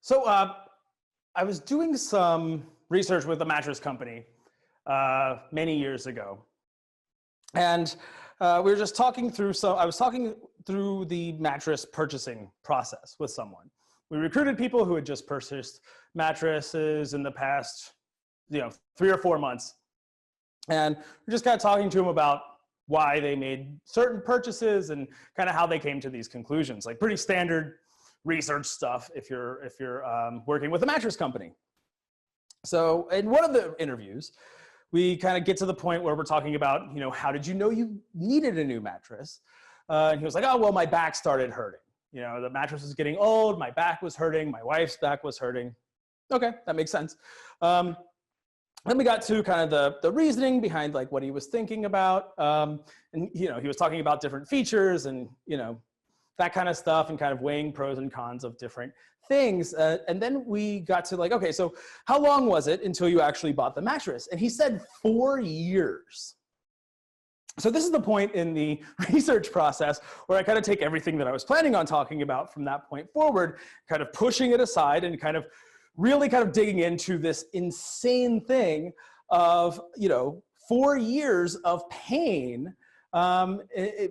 So I was doing some research with a mattress company many years ago. And we were just talking through I was talking through the mattress purchasing process with someone. We recruited people who had just purchased mattresses in the past, 3 or 4 months. And we're just kind of talking to them about why they made certain purchases and kind of how they came to these conclusions, like pretty standard research stuff if you're working with a mattress company. So in one of the interviews, we kind of get to the point where we're talking about, how did you know you needed a new mattress? And he was like, oh, well, my back started hurting. The mattress was getting old, my back was hurting, my wife's back was hurting. Okay, that makes sense. Then we got to kind of the reasoning behind like what he was thinking about. And he was talking about different features and, that kind of stuff and kind of weighing pros and cons of different things. And then we got to like, okay, so how long was it until you actually bought the mattress? And he said 4 years. So this is the point in the research process where I kind of take everything that I was planning on talking about from that point forward, kind of pushing it aside and kind of really kind of digging into this insane thing of, 4 years of pain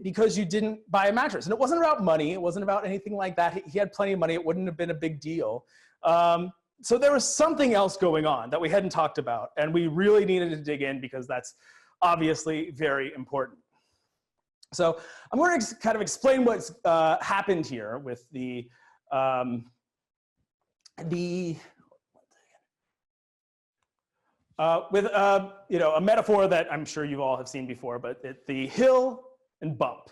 because you didn't buy a mattress. And it wasn't about money. It wasn't about anything like that. He had plenty of money. It wouldn't have been a big deal. So there was something else going on that we hadn't talked about. And we really needed to dig in because that's obviously very important. So I'm going to kind of explain what's happened here with a metaphor that I'm sure you all have seen before, but the hill and bump.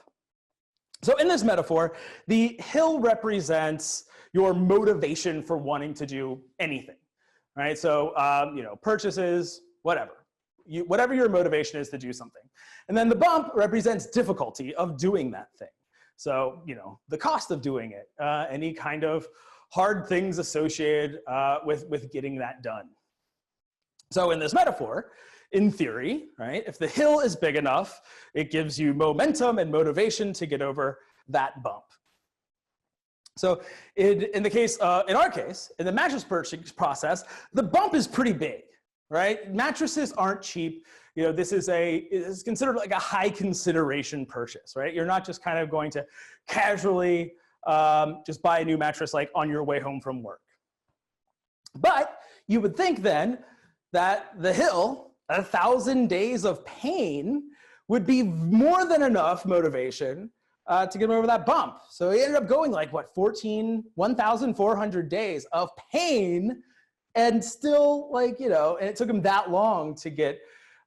So in this metaphor, the hill represents your motivation for wanting to do anything, right? So, purchases, whatever. Whatever your motivation is to do something. And then the bump represents difficulty of doing that thing. So, the cost of doing it, any kind of hard things associated with getting that done. So in this metaphor, in theory, right, if the hill is big enough, it gives you momentum and motivation to get over that bump. So in our case, in the mattress purchase process, the bump is pretty big, right? Mattresses aren't cheap. This is considered like a high consideration purchase, right? You're not just kind of going to casually just buy a new mattress like on your way home from work. But you would think then that the hill, 1,000 days of pain, would be more than enough motivation to get over that bump. So he ended up going like, 1,400 days of pain, and still and it took him that long to get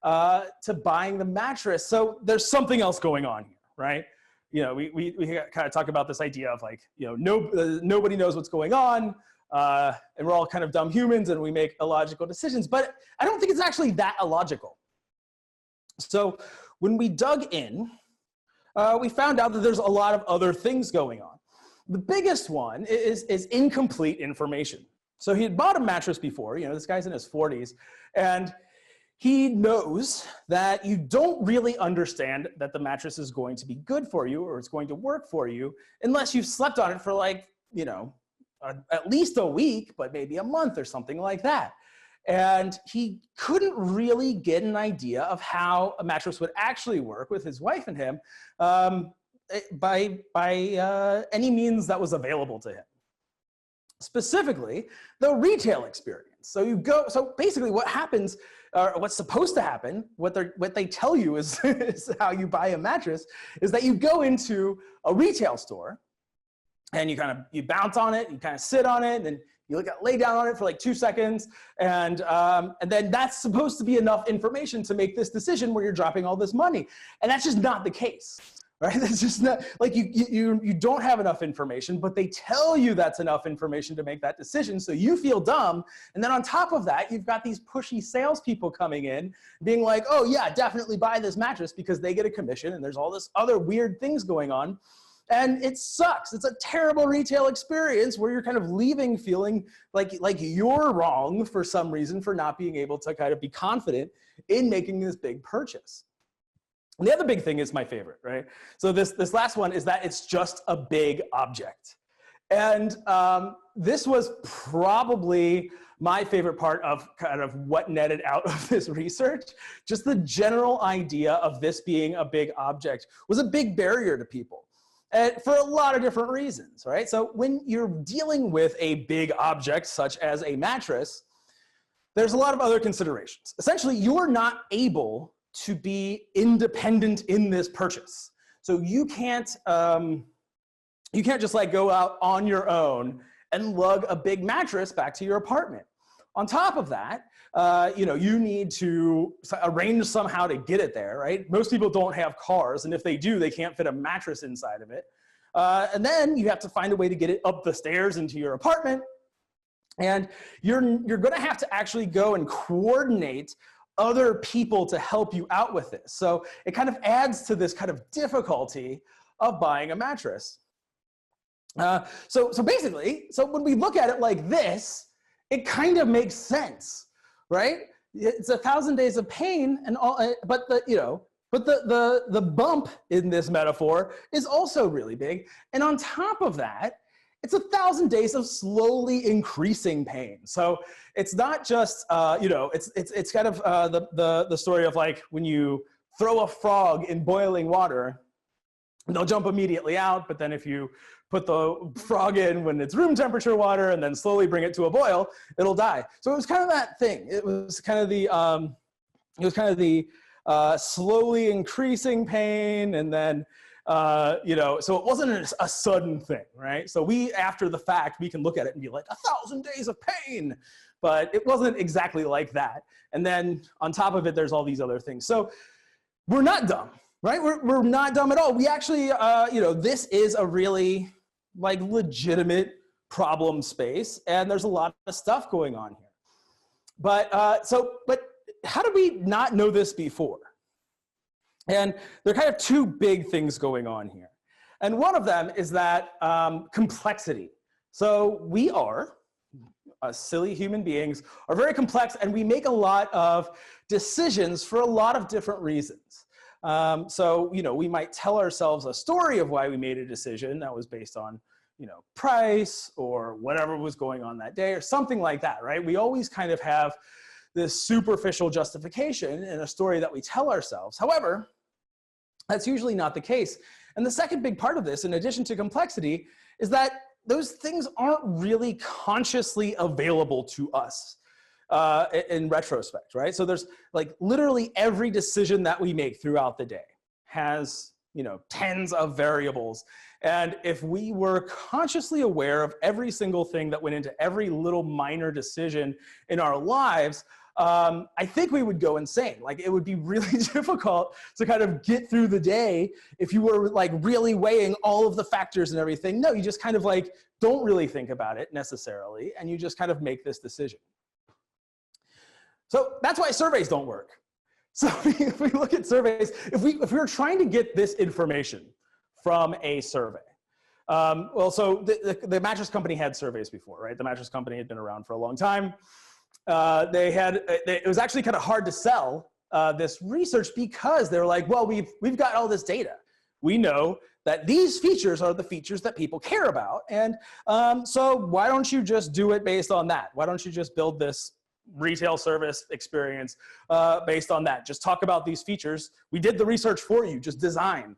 to buying the mattress. So there's something else going on here, right? We kind of talk about this idea of like, nobody knows what's going on. And we're all kind of dumb humans and we make illogical decisions, but I don't think it's actually that illogical. So when we dug in, we found out that there's a lot of other things going on. The biggest one is incomplete information. So he had bought a mattress before, this guy's in his 40s, and he knows that you don't really understand that the mattress is going to be good for you or it's going to work for you unless you've slept on it for like, at least a week, but maybe a month or something like that. And he couldn't really get an idea of how a mattress would actually work with his wife and him by any means that was available to him. Specifically, the retail experience. So basically what happens, or what's supposed to happen, what they tell you is, is how you buy a mattress, is that you go into a retail store and you bounce on it, you kind of sit on it, and then you lay down on it for like 2 seconds, and then that's supposed to be enough information to make this decision where you're dropping all this money. And that's just not the case, right? That's just not, like you don't have enough information, but they tell you that's enough information to make that decision, so you feel dumb. And then on top of that, you've got these pushy salespeople coming in, being like, oh yeah, definitely buy this mattress because they get a commission, and there's all this other weird things going on. And it sucks. It's a terrible retail experience where you're kind of leaving feeling like you're wrong for some reason for not being able to kind of be confident in making this big purchase. And the other big thing is my favorite, right? So this last one is that it's just a big object. And this was probably my favorite part of kind of what netted out of this research. Just the general idea of this being a big object was a big barrier to people. For a lot of different reasons, right? So when you're dealing with a big object, such as a mattress, there's a lot of other considerations. Essentially, you're not able to be independent in this purchase. So you can't just like go out on your own and lug a big mattress back to your apartment. On top of that, you need to arrange somehow to get it there, right? Most people don't have cars, and if they do, they can't fit a mattress inside of it. And then you have to find a way to get it up the stairs into your apartment. And you're gonna have to actually go and coordinate other people to help you out with this. So it kind of adds to this kind of difficulty of buying a mattress. So basically, when we look at it like this, it kind of makes sense, right? It's 1,000 days of pain, and all, but the bump in this metaphor is also really big. And on top of that, it's 1,000 days of slowly increasing pain. So it's not just it's kind of the story of like when you throw a frog in boiling water, they'll jump immediately out, but then if you put the frog in when it's room temperature water and then slowly bring it to a boil, it'll die. So it was kind of that thing. It was kind of the slowly increasing pain, and then so it wasn't a sudden thing, right? So after the fact, we can look at it and be like 1,000 days of pain, but it wasn't exactly like that. And then on top of it, there's all these other things. So we're not dumb, right? We're not dumb at all. We actually, this is a really like legitimate problem space, and there's a lot of stuff going on here. But how did we not know this before? And there are kind of two big things going on here. And one of them is that complexity. So we are, silly human beings, are very complex, and we make a lot of decisions for a lot of different reasons. We might tell ourselves a story of why we made a decision that was based on, price or whatever was going on that day or something like that, right? We always kind of have this superficial justification in a story that we tell ourselves. However, that's usually not the case. And the second big part of this, in addition to complexity, is that those things aren't really consciously available to us in retrospect, right? So there's like literally every decision that we make throughout the day has, tens of variables. And if we were consciously aware of every single thing that went into every little minor decision in our lives, I think we would go insane. Like it would be really difficult to kind of get through the day if you were like really weighing all of the factors and everything. No, you just kind of like don't really think about it necessarily, and you just kind of make this decision. So that's why surveys don't work. So if we look at surveys, if we were trying to get this information from a survey, so the mattress company had surveys before, right? The mattress company had been around for a long time. It was actually kind of hard to sell this research because they were like, well, we've got all this data. We know that these features are the features that people care about. And so why don't you just do it based on that? Why don't you just build this retail service experience based on that? Just talk about these features. We did the research for you, just design.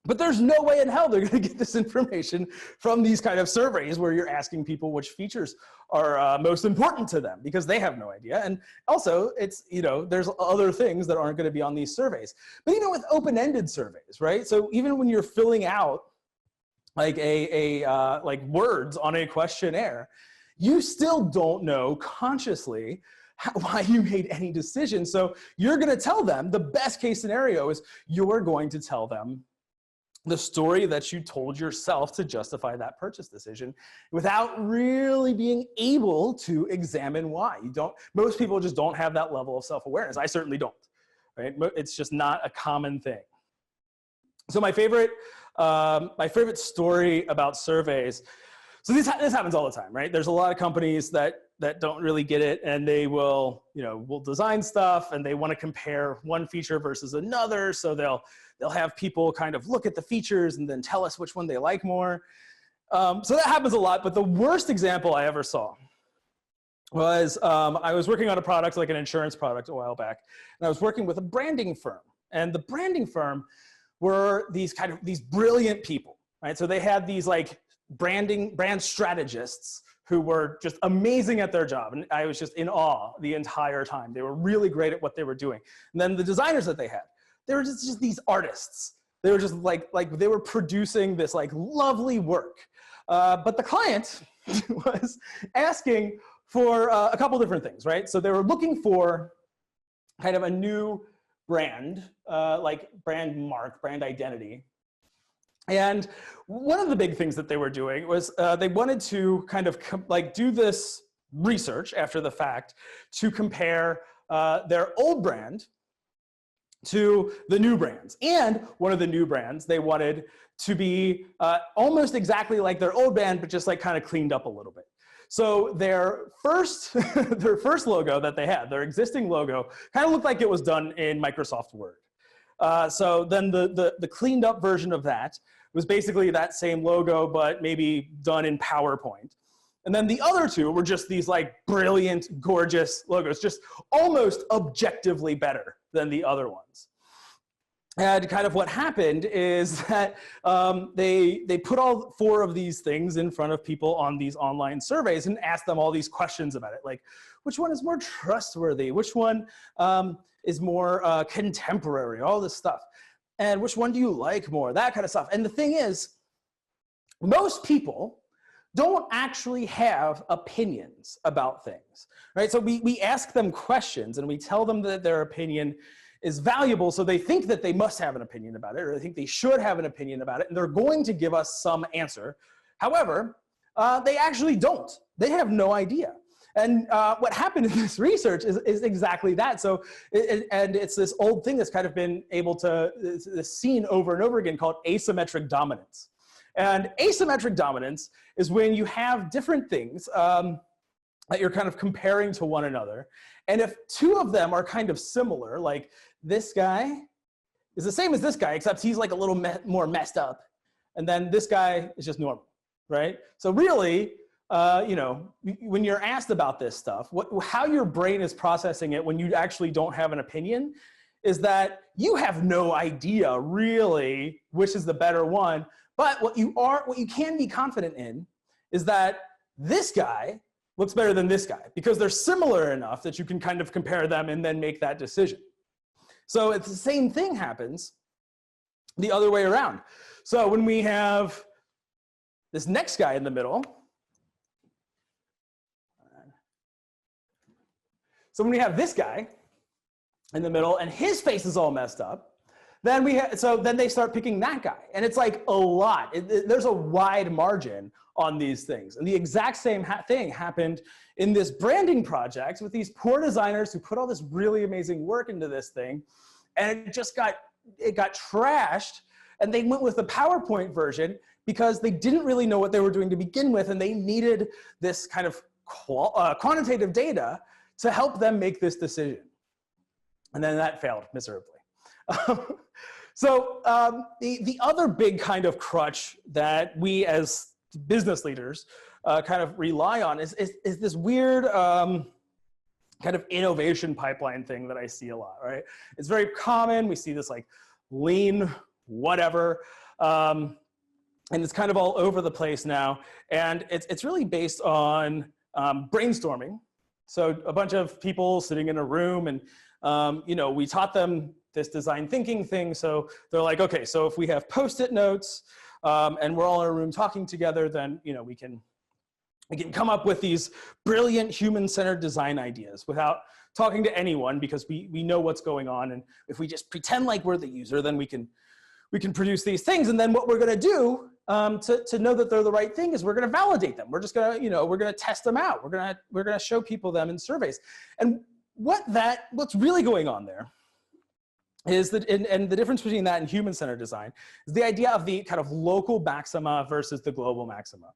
But there's no way in hell they're going to get this information from these kind of surveys where you're asking people which features are most important to them, because they have no idea. And also, it's, there's other things that aren't going to be on these surveys. But with open-ended surveys, right? So even when you're filling out like like words on a questionnaire, you still don't know consciously why you made any decision. So you're going to tell them, the best case scenario is you're going to tell them the story that you told yourself to justify that purchase decision without really being able to examine why. Most people just don't have that level of self-awareness. I certainly don't, right? It's just not a common thing. So my favorite story about surveys, so this happens all the time, right? There's a lot of companies that don't really get it, and they will design stuff and they want to compare one feature versus another. So they'll have people kind of look at the features and then tell us which one they like more. So that happens a lot, but the worst example I ever saw was I was working on a product, like an insurance product a while back, and I was working with a branding firm. And the branding firm were these brilliant people, right? So they had these like brand strategists who were just amazing at their job. And I was just in awe the entire time. They were really great at what they were doing. And then the designers that they had, they were just these artists. They were just like they were producing this like lovely work. But the client was asking for a couple different things, right? So they were looking for kind of a new brand, like brand mark, brand identity. And one of the big things that they were doing was they wanted to kind of do this research after the fact to compare their old brand to the new brands. And one of the new brands they wanted to be almost exactly like their old brand, but just like kind of cleaned up a little bit. So their first logo that they had, their existing logo, kind of looked like it was done in Microsoft Word. So then the cleaned up version of that was basically that same logo, but maybe done in PowerPoint. And then the other two were just these like brilliant, gorgeous logos, just almost objectively better than the other ones. And kind of what happened is that they put all 4 of these things in front of people on these online surveys and asked them all these questions about it, like which one is more trustworthy, which one is more contemporary, all this stuff, and which one do you like more, that kind of stuff. And the thing is, most people don't actually have opinions about things, right? So we ask them questions and we tell them that their opinion is valuable, so they think that they must have an opinion about it, or they think they should have an opinion about it, and they're going to give us some answer. However, they actually don't. They have no idea. And what happened in this research is exactly that. So, and it's this old thing that's kind of been able to, this seen over and over again called asymmetric dominance. And asymmetric dominance is when you have different things that you're kind of comparing to one another. And if 2 of them are kind of similar, like this guy is the same as this guy, except he's like a little more messed up. And then this guy is just normal, right? So really, you know, when you're asked about this stuff, how your brain is processing it when you actually don't have an opinion is that you have no idea really which is the better one. But what you can be confident in is that this guy looks better than this guy because they're similar enough that you can kind of compare them and then make that decision. So it's the same thing happens the other way around. So when we have this next guy in the middle, so when we have this guy in the middle and his face is all messed up, then then they start picking that guy. And it's like a lot. There's a wide margin on these things. And the exact same thing happened in this branding project with these poor designers who put all this really amazing work into this thing. And it got trashed. And they went with the PowerPoint version because they didn't really know what they were doing to begin with. And they needed this kind of quantitative data to help them make this decision. And then that failed miserably. So the other big kind of crutch that we as business leaders kind of rely on is this weird kind of innovation pipeline thing that I see a lot, right? It's very common. We see this like lean whatever, and it's kind of all over the place now. And it's really based on brainstorming. So a bunch of people sitting in a room and you know, we taught them this design thinking thing. So they're like, okay, so if we have Post-it notes and we're all in a room talking together, then you know we can come up with these brilliant human-centered design ideas without talking to anyone because we know what's going on. And if we just pretend like we're the user, then we can produce these things. And then what we're going to do to know that they're the right thing is we're going to validate them. We're just going to, you know, we're going to test them out. We're going to show people them in surveys. And what's really going on there is that, and the difference between that and human-centered design is the idea of the kind of local maxima versus the global maxima.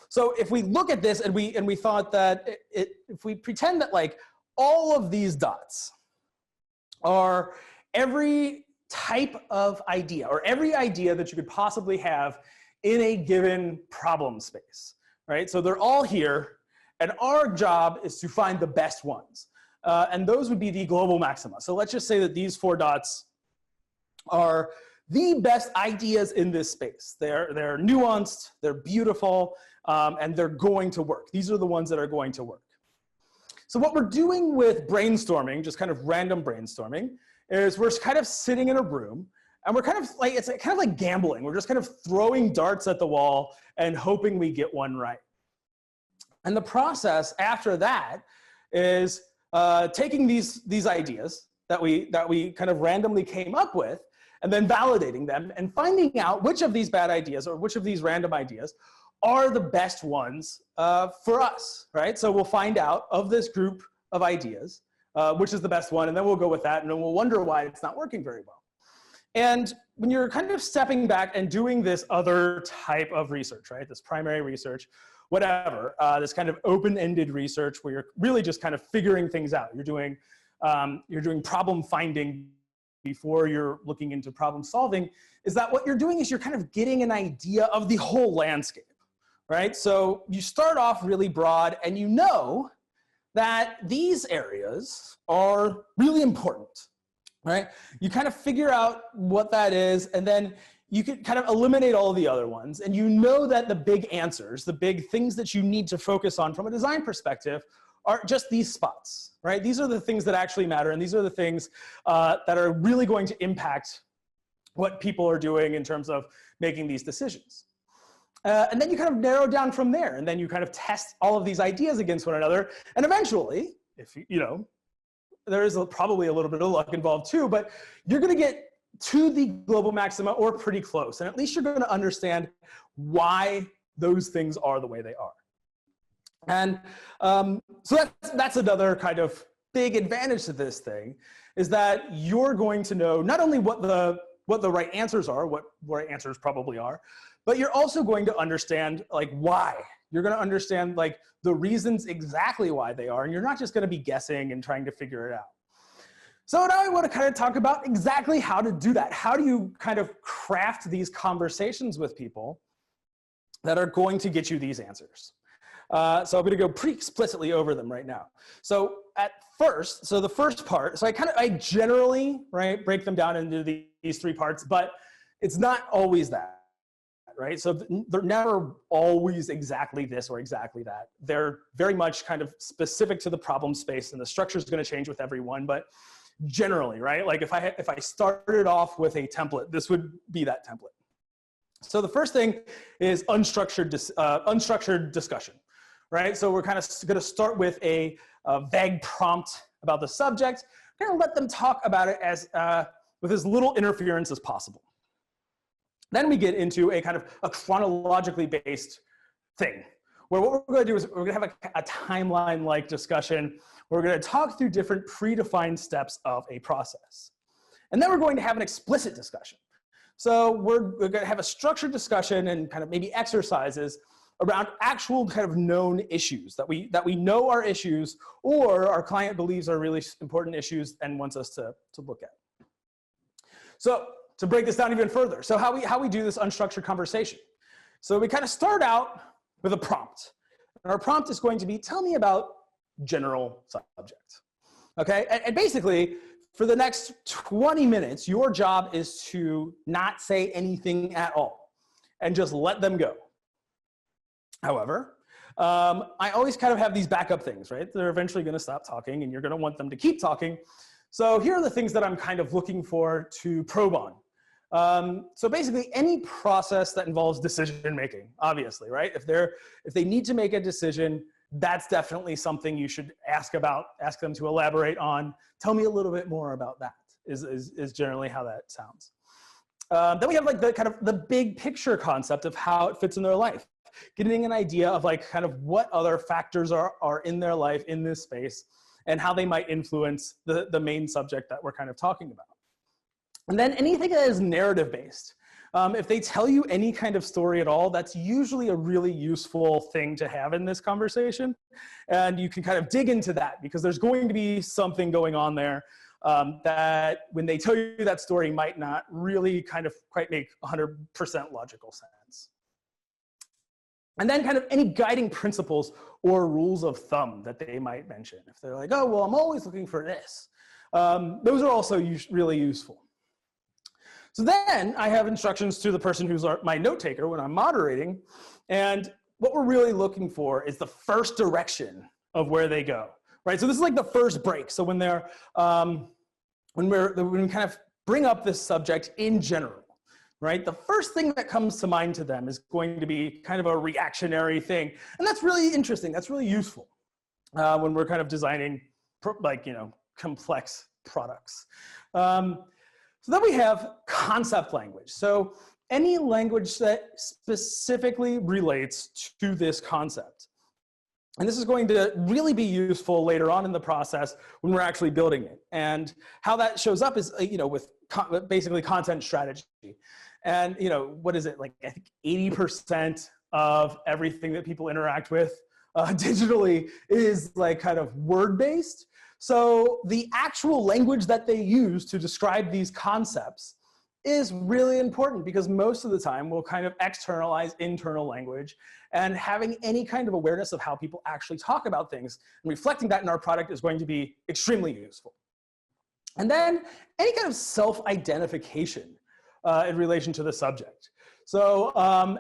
So if we look at this and we thought that if we pretend that like all of these dots are every type of idea or every idea that you could possibly have in a given problem space, right? So they're all here, and our job is to find the best ones. And those would be the global maxima. So let's just say that these 4 dots are the best ideas in this space. They're nuanced, they're beautiful, and they're going to work. These are the ones that are going to work. So what we're doing with brainstorming, just kind of random brainstorming, is we're kind of sitting in a room, and we're kind of like, it's kind of like gambling. We're just kind of throwing darts at the wall and hoping we get one right. And the process after that is taking these ideas that we kind of randomly came up with, and then validating them and finding out which of these bad ideas or which of these random ideas are the best ones for us, right? So we'll find out of this group of ideas, which is the best one, and then we'll go with that, and then we'll wonder why it's not working very well. And when you're kind of stepping back and doing this other type of research, right? This primary research, whatever, this kind of open-ended research where you're really just kind of figuring things out. You're doing problem finding before you're looking into problem solving, is that what you're doing is you're kind of getting an idea of the whole landscape, right? So you start off really broad, and you know that these areas are really important, right? You kind of figure out what that is, and then you can kind of eliminate all the other ones, and you know that the big answers, the big things that you need to focus on from a design perspective are just these spots, right? These are the things that actually matter, and these are the things that are really going to impact what people are doing in terms of making these decisions. And then you kind of narrow down from there, and then you kind of test all of these ideas against one another, and eventually, if you know, there is probably a little bit of luck involved too, but you're gonna get to the global maxima or pretty close, and at least you're gonna understand why those things are the way they are. And so that's another kind of big advantage to this thing, is that you're going to know not only what the right answers are, what right answers probably are, but you're also going to understand like why. You're going to understand like the reasons exactly why they are, and you're not just going to be guessing and trying to figure it out. So now I want to kind of talk about exactly how to do that. How do you kind of craft these conversations with people that are going to get you these answers? So I'm going to go pretty explicitly over them right now. So at first, so the first part, so I generally, right, break them down into these 3 parts, but it's not always that, right? So they're never always exactly this or exactly that. They're very much kind of specific to the problem space, and the structure is going to change with everyone, but generally, right? Like if I started off with a template, this would be that template. So the first thing is unstructured discussion. Right, so we're kind of going to start with a vague prompt about the subject. We're going to let them talk about it as with as little interference as possible. Then we get into a kind of a chronologically based thing, where what we're going to do is we're going to have a timeline-like discussion. We're going to talk through different predefined steps of a process, and then we're going to have an explicit discussion. So we're going to have a structured discussion and kind of maybe exercises around actual kind of known issues that we know are issues, or our client believes are really important issues and wants us to look at. So to break this down even further, so how we do this unstructured conversation. So we kind of start out with a prompt. And our prompt is going to be, tell me about general subject. Okay, and basically for the next 20 minutes, your job is to not say anything at all and just let them go. However, I always kind of have these backup things, right? They're eventually going to stop talking, and you're going to want them to keep talking. So here are the things that I'm kind of looking for to probe on. So basically, any process that involves decision making, obviously, right? If they need to make a decision, that's definitely something you should ask about. Ask them to elaborate on. Tell me a little bit more about that. Is generally how that sounds. Then we have like the big picture concept of how it fits in their life. Getting an idea of like kind of what other factors are in their life in this space and how they might influence the main subject that we're kind of talking about. And then anything that is narrative based. If they tell you any kind of story at all, that's usually a really useful thing to have in this conversation. And you can kind of dig into that because there's going to be something going on there that when they tell you that story might not really kind of quite make 100% logical sense. And then kind of any guiding principles or rules of thumb that they might mention. If they're like, oh, well, I'm always looking for this. Those are also really useful. So then I have instructions to the person who's my note taker when I'm moderating. And what we're really looking for is the first direction of where they go, right? So this is like the first break. So when they're, when we kind of bring up this subject in general, right? The first thing that comes to mind to them is going to be kind of a reactionary thing. And that's really interesting. That's really useful when we're kind of designing like, you know, complex products. So then we have concept language. So any language that specifically relates to this concept. And this is going to really be useful later on in the process when we're actually building it. And how that shows up is, you know, with basically content strategy. And, you know, what is it? Like, I think 80% of everything that people interact with digitally is like kind of word-based. So the actual language that they use to describe these concepts is really important, because most of the time we'll kind of externalize internal language, and having any kind of awareness of how people actually talk about things and reflecting that in our product is going to be extremely useful. And then any kind of self-identification in relation to the subject. So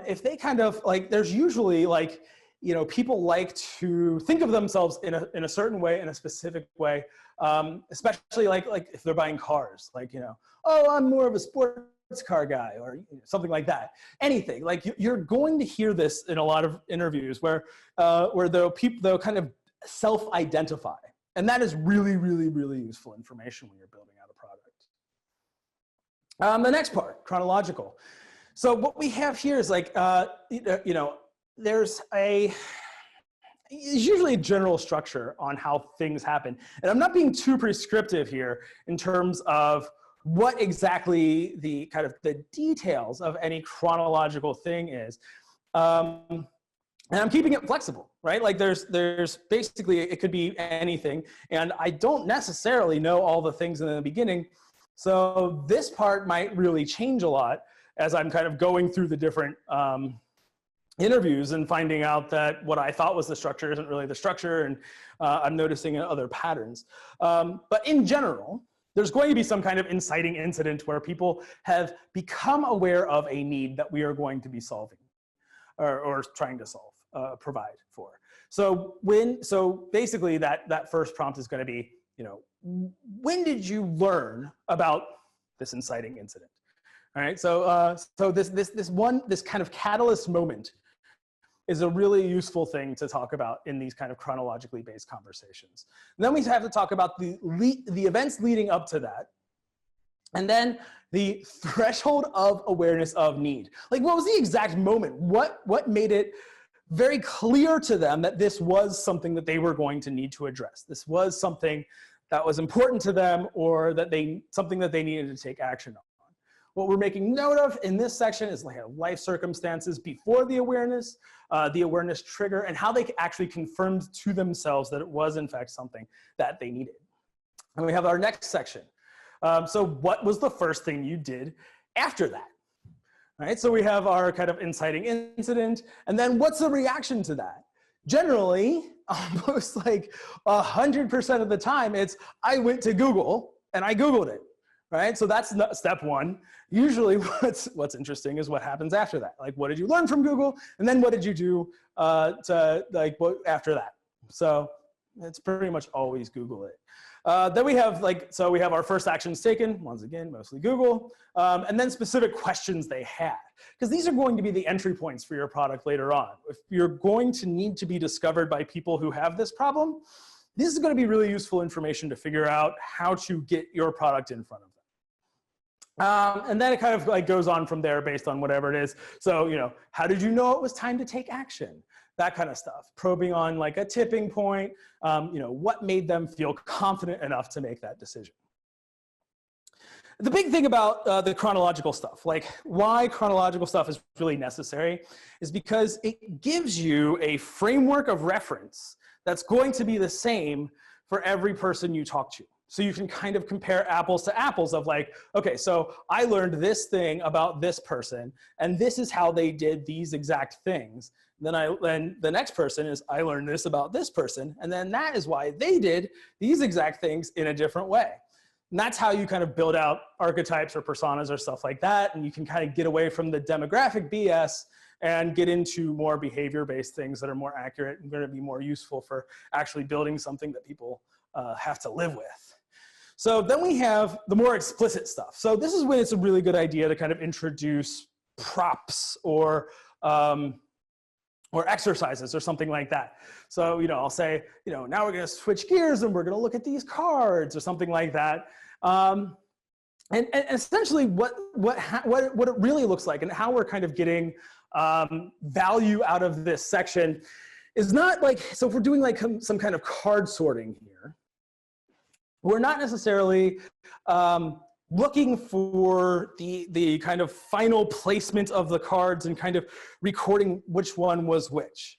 if they kind of like, there's usually like, you know, people like to think of themselves in a certain way, in a specific way, especially like if they're buying cars, like, you know, oh, I'm more of a sports car guy, or something like that. Anything, like you're going to hear this in a lot of interviews where they'll kind of self-identify. And that is really, really, really useful information when you're building out a product. The next part, chronological. So what we have here is like, you know, there's usually a general structure on how things happen. And I'm not being too prescriptive here in terms of what exactly the kind of the details of any chronological thing is. And I'm keeping it flexible, right? Like there's basically, it could be anything. And I don't necessarily know all the things in the beginning. So this part might really change a lot as I'm kind of going through the different interviews and finding out that what I thought was the structure isn't really the structure, and I'm noticing other patterns. But in general, there's going to be some kind of inciting incident where people have become aware of a need that we are going to be solving or trying to solve, provide for. So basically that first prompt is going to be, you know, when did you learn about this inciting incident? All right, so this kind of catalyst moment is a really useful thing to talk about in these kind of chronologically based conversations. And then we have to talk about the events leading up to that. And then the threshold of awareness of need. Like, what was the exact moment? What made it very clear to them that this was something that they were going to need to address? This was something that was important to them, or that something that they needed to take action on. What we're making note of in this section is like life circumstances before the awareness trigger, and how they actually confirmed to themselves that it was in fact something that they needed. And we have our next section. So what was the first thing you did after that? All right, so we have our kind of inciting incident, and then what's the reaction to that? Generally, almost like 100% of the time, it's I went to Google and I Googled it. Right, so that's step one. Usually what's interesting is what happens after that. Like, what did you learn from Google? And then what did you do after that? So it's pretty much always Google it. Then we have we have our first actions taken, once again, mostly Google, and then specific questions they had. Because these are going to be the entry points for your product later on. If you're going to need to be discovered by people who have this problem, this is going to be really useful information to figure out how to get your product in front of them. And then it kind of like goes on from there based on whatever it is. So, you know, how did you know it was time to take action? That kind of stuff. Probing on like a tipping point, you know, what made them feel confident enough to make that decision. The big thing about the chronological stuff, like why chronological stuff is really necessary, is because it gives you a framework of reference that's going to be the same for every person you talk to. So you can kind of compare apples to apples of like, okay, so I learned this thing about this person, and this is how they did these exact things. Then the next person is, I learned this about this person. And then that is why they did these exact things in a different way. And that's how you kind of build out archetypes or personas or stuff like that. And you can kind of get away from the demographic BS and get into more behavior-based things that are more accurate and going to be more useful for actually building something that people have to live with. So then we have the more explicit stuff. So this is when it's a really good idea to kind of introduce props or exercises or something like that. So, I'll say, now we're going to switch gears and we're going to look at these cards or something like that. And essentially what it really looks like and how we're kind of getting value out of this section is not like, so if we're doing like some kind of card sorting here, we're not necessarily looking for the kind of final placement of the cards and kind of recording which one was which,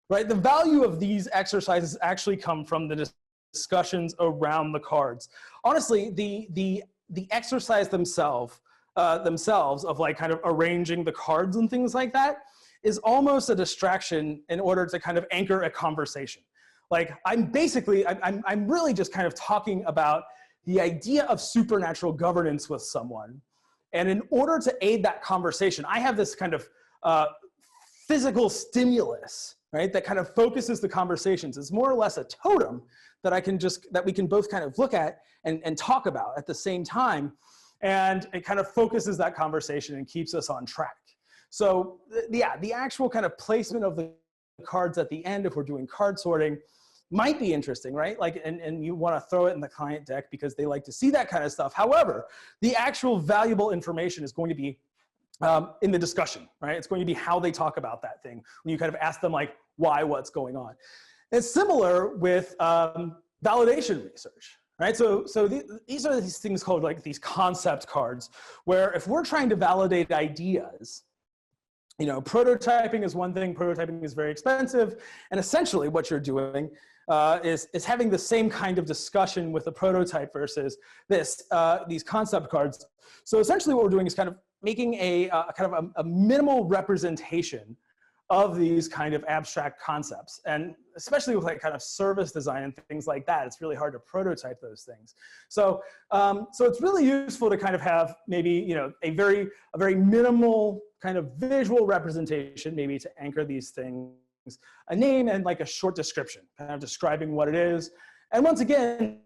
right? The value of these exercises actually come from the discussions around the cards. Honestly, the exercise themselves of like kind of arranging the cards and things like that is almost a distraction in order to kind of anchor a conversation. Like I'm really just kind of talking about the idea of supernatural governance with someone. And in order to aid that conversation, I have this kind of physical stimulus, right? That kind of focuses the conversations. It's more or less a totem that we can both kind of look at and talk about at the same time. And it kind of focuses that conversation and keeps us on track. So yeah, the actual kind of placement of the cards at the end, if we're doing card sorting, might be interesting, right? Like, and you want to throw it in the client deck because they like to see that kind of stuff. However, the actual valuable information is going to be in the discussion, right? It's going to be how they talk about that thing when you kind of ask them like, why, what's going on. It's similar with validation research, right? So these are these things called like these concept cards, where if we're trying to validate ideas, prototyping is one thing. Prototyping is very expensive, and essentially what you're doing is having the same kind of discussion with the prototype versus these concept cards. So essentially what we're doing is kind of making a minimal representation of these kind of abstract concepts. And especially with like kind of service design and things like that, it's really hard to prototype those things. So it's really useful to kind of have maybe, a very minimal kind of visual representation, maybe to anchor these things, a name and like a short description, kind of describing what it is. And once again,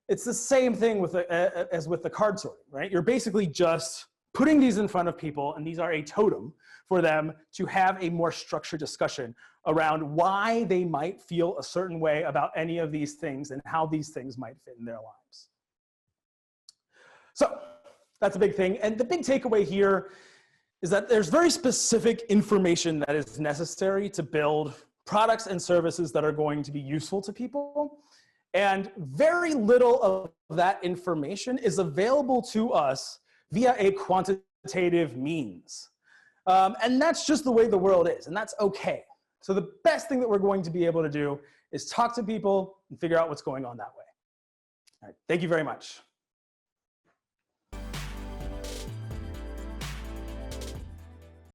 it's the same thing as with the card sorting, right? You're basically just putting these in front of people, and these are a totem for them to have a more structured discussion around why they might feel a certain way about any of these things and how these things might fit in their lives. So that's a big thing. And the big takeaway here is that there's very specific information that is necessary to build products and services that are going to be useful to people. And very little of that information is available to us via a quantitative means. And that's just the way the world is, and that's okay. So the best thing that we're going to be able to do is talk to people and figure out what's going on that way. All right, thank you very much.